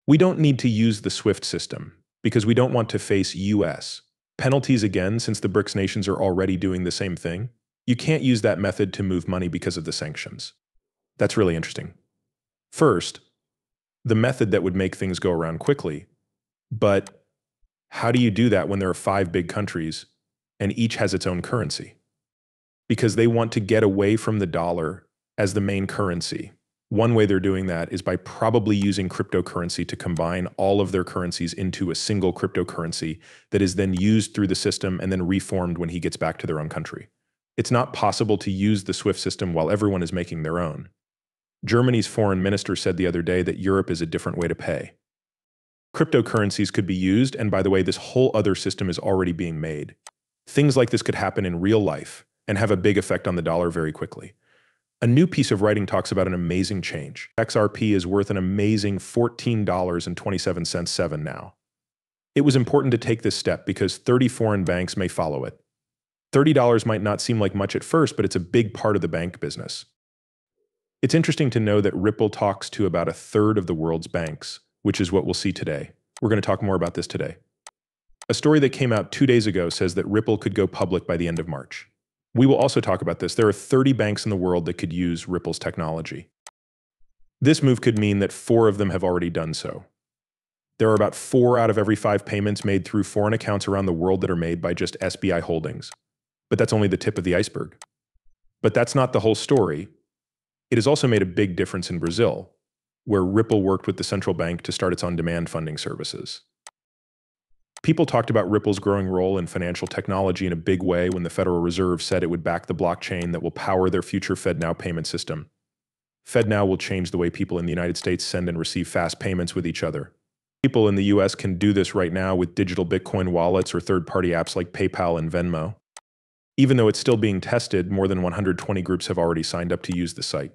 We don't need to use the SWIFT system because we don't want to face US penalties again since the BRICS nations are already doing the same thing. You can't use that method to move money because of the sanctions. That's really interesting. First, the method that would make things go around quickly. But how do you do that when there are 5 big countries and each has its own currency? Because they want to get away from the dollar as the main currency. One way they're doing that is by probably using cryptocurrency to combine all of their currencies into a single cryptocurrency that is then used through the system and then reformed when he gets back to their own country. It's not possible to use the SWIFT system while everyone is making their own. Germany's foreign minister said the other day that Europe is a different way to pay. Cryptocurrencies could be used, and by the way, this whole other system is already being made. Things like this could happen in real life and have a big effect on the dollar very quickly. A new piece of writing talks about an amazing change. XRP is worth an amazing $14.27 now. It was important to take this step because 30 foreign banks may follow it. $30 might not seem like much at first, but it's a big part of the bank business. It's interesting to know that Ripple talks to about 1/3 of the world's banks, which is what we'll see today. We're going to talk more about this today. A story that came out 2 days ago says that Ripple could go public by the end of March. We will also talk about this. There are 30 banks in the world that could use Ripple's technology. This move could mean that 4 of them have already done so. There are about 4 out of every 5 payments made through foreign accounts around the world that are made by just SBI Holdings. But that's only the tip of the iceberg. But that's not the whole story. It has also made a big difference in Brazil, where Ripple worked with the central bank to start its on-demand funding services. People talked about Ripple's growing role in financial technology in a big way when the Federal Reserve said it would back the blockchain that will power their future FedNow payment system. FedNow will change the way people in the United States send and receive fast payments with each other. People in the US can do this right now with digital Bitcoin wallets or third-party apps like PayPal and Venmo. Even though it's still being tested, more than 120 groups have already signed up to use the site.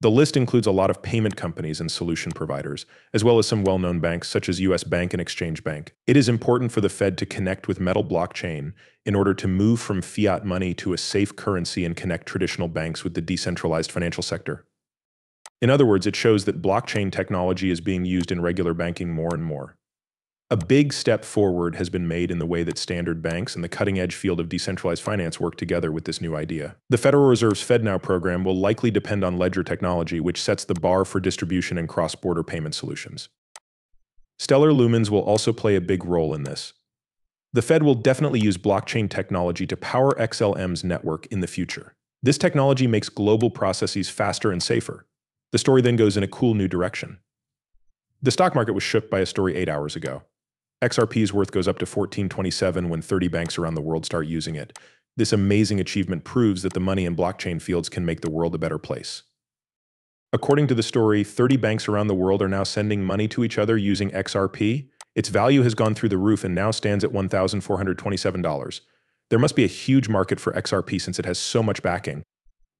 The list includes a lot of payment companies and solution providers, as well as some well-known banks such as US Bank and Exchange Bank. It is important for the Fed to connect with Metal blockchain in order to move from fiat money to a safe currency and connect traditional banks with the decentralized financial sector. In other words, it shows that blockchain technology is being used in regular banking more and more. A big step forward has been made in the way that standard banks and the cutting-edge field of decentralized finance work together with this new idea. The Federal Reserve's FedNow program will likely depend on ledger technology, which sets the bar for distribution and cross-border payment solutions. Stellar Lumens will also play a big role in this. The Fed will definitely use blockchain technology to power XLM's network in the future. This technology makes global processes faster and safer. The story then goes in a cool new direction. The stock market was shook by a story 8 hours ago. XRP's worth goes up to $14.27 when 30 banks around the world start using it. This amazing achievement proves that the money in blockchain fields can make the world a better place. According to the story, 30 banks around the world are now sending money to each other using XRP. Its value has gone through the roof and now stands at $1,427. There must be a huge market for XRP since it has so much backing.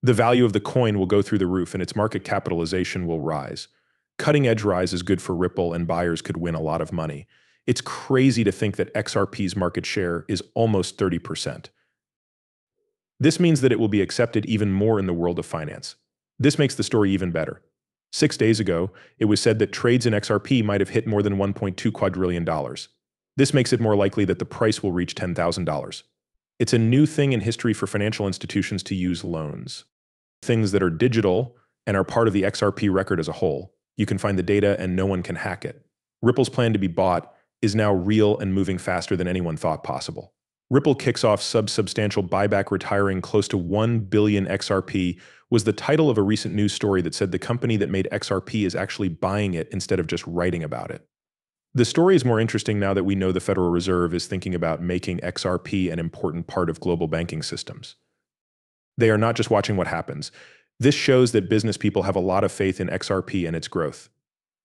The value of the coin will go through the roof and its market capitalization will rise. Cutting-edge rise is good for Ripple and buyers could win a lot of money. It's crazy to think that XRP's market share is almost 30%. This means that it will be accepted even more in the world of finance. This makes the story even better. 6 days ago, it was said that trades in XRP might have hit more than $1.2 quadrillion. This makes it more likely that the price will reach $10,000. It's a new thing in history for financial institutions to use loans. Things that are digital and are part of the XRP record as a whole. You can find the data and no one can hack it. Ripple's plan to be bought is now real and moving faster than anyone thought possible. Ripple kicks off substantial buyback, retiring close to 1 billion XRP was the title of a recent news story that said the company that made XRP is actually buying it instead of just writing about it. The story is more interesting now that we know the Federal Reserve is thinking about making XRP an important part of global banking systems. They are not just watching what happens. This shows that business people have a lot of faith in XRP and its growth.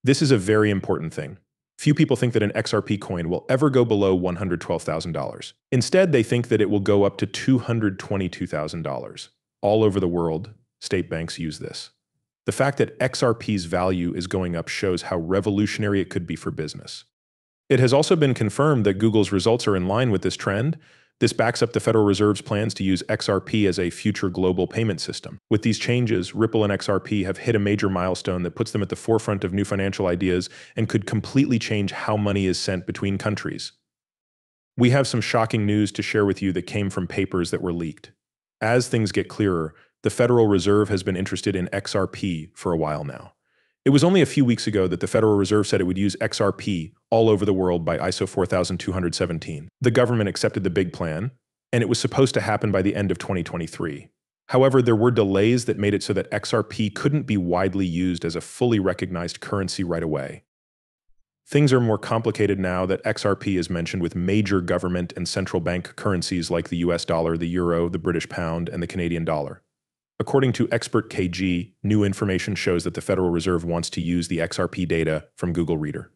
This is a very important thing. Few people think that an XRP coin will ever go below $112,000. Instead, they think that it will go up to $222,000. All over the world, state banks use this. The fact that XRP's value is going up shows how revolutionary it could be for business. It has also been confirmed that Google's results are in line with this trend. This backs up the Federal Reserve's plans to use XRP as a future global payment system. With these changes, Ripple and XRP have hit a major milestone that puts them at the forefront of new financial ideas and could completely change how money is sent between countries. We have some shocking news to share with you that came from papers that were leaked. As things get clearer, the Federal Reserve has been interested in XRP for a while now. It was only a few weeks ago that the Federal Reserve said it would use XRP all over the world by ISO 4217. The government accepted the big plan, and it was supposed to happen by the end of 2023. However, there were delays that made it so that XRP couldn't be widely used as a fully recognized currency right away. Things are more complicated now that XRP is mentioned with major government and central bank currencies like the US dollar, the euro, the British pound, and the Canadian dollar. According to expert KG, new information shows that the Federal Reserve wants to use the XRP data from Google Reader.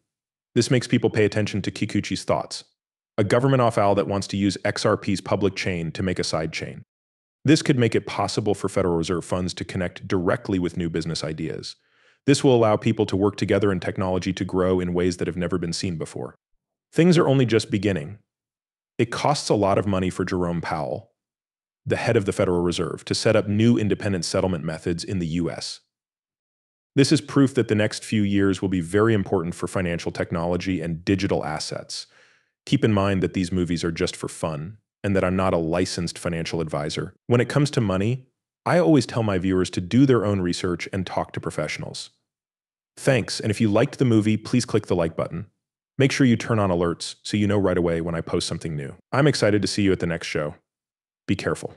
This makes people pay attention to Kikuchi's thoughts, a government owl that wants to use XRP's public chain to make a side chain. This could make it possible for Federal Reserve funds to connect directly with new business ideas. This will allow people to work together and technology to grow in ways that have never been seen before. Things are only just beginning. It costs a lot of money for Jerome Powell, the head of the Federal Reserve, to set up new independent settlement methods in the US. This is proof that the next few years will be very important for financial technology and digital assets. Keep in mind that these movies are just for fun, and that I'm not a licensed financial advisor. When it comes to money, I always tell my viewers to do their own research and talk to professionals. Thanks, and if you liked the movie, please click the like button. Make sure you turn on alerts so you know right away when I post something new. I'm excited to see you at the next show. Be careful.